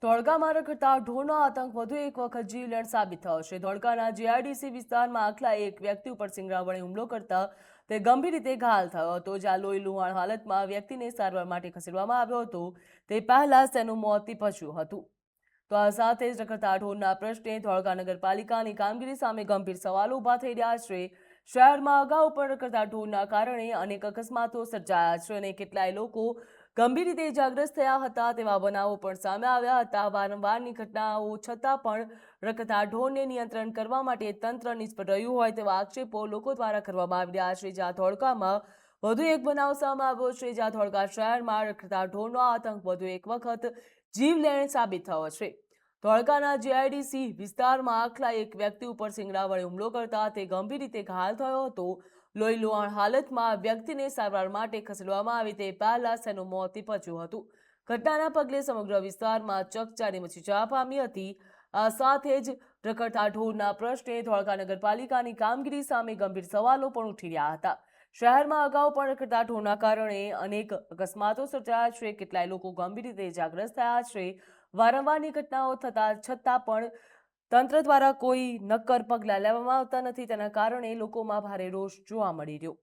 ધોળકામાં રખડતા ઢોરનો આતંક વધુ એક વખત જીવલેણ સાબિત થયો છે। ધોળકાના જીઆઈડીસી વિસ્તારમાં આખલા એક વ્યક્તિ ઉપર સિંગડા વડે હુમલો કરતા તે ગંભીર રીતે ઘાયલ થયો હતો। જ્યાં લોહી લુહાણ હાલતમાં વ્યક્તિને સારવાર માટે ખસેડવામાં આવ્યો હતો, તે પહેલા તેનું મોત નીપજ્યું હતું। તો આ સાથે જ રખડતા ઢોરના પ્રશ્ને ધોળકા નગરપાલિકાની કામગીરી સામે ગંભીર સવાલો ઊભા થઈ રહ્યા છે। શહેરમાં અગાઉ પણ રખડતા ઢોરના કારણે અનેક અકસ્માતો સર્જાયા છે અને કેટલાય લોકો ગંભીર રીતે ઇજાગ્રસ્ત થયા હતા। તેવા બનાવો પણ સામે આવ્યા હતા। વારંવારની ઘટનાઓ છતાં પણ રખડતા ઢોરને નિયંત્રણ કરવા માટે તંત્ર નિષ્ફળ રહ્યું હોય તેવા આક્ષેપો લોકો દ્વારા કરવામાં આવી રહ્યા છે। જ્યાં ધોળકામાં વધુ એક બનાવ સામે આવ્યો છે, જ્યાં ધોળકા શહેરમાં રખડતા ઢોરનો આતંક વધુ એક વખત જીવલેણ સાબિત થયો છે। ધોળકાના જીઆઈડીસી વિસ્તારમાં આખલા એક વ્યક્તિ ઉપર સિંગડા વડે હુમલો કરતા તે ગંભીર રીતે ઘાયલ થયો હતો। લોહી લુહાણ હાલતમાં વ્યક્તિને સારવાર માટે ખસેડવામાં આવી તે પહેલા તેનું મોત નીપજ્યું હતું। ઘટનાના પગલે સમગ્ર વિસ્તારમાં ચકચારી મચી જવા પામી હતી। આ સાથે જ રખડતા ઢોરના પ્રશ્ને ધોળકા નગરપાલિકાની કામગીરી સામે ગંભીર સવાલો પણ ઉઠી રહ્યા હતા। શહેરમાં અગાઉ પણ રખડતા ઢોરના કારણે અનેક અકસ્માતો સર્જાયા છે, કેટલાય લોકો ગંભીર રીતે ઇજાગ્રસ્ત થયા છે। વારંવારની ઘટનાઓ થતા છતાં પણ તંત્ર દ્વારા કોઈ નક્કર પગલાં લેવામાં આવતા નથી, તેના કારણે લોકોમાં ભારે રોષ જોવા મળી રહ્યો।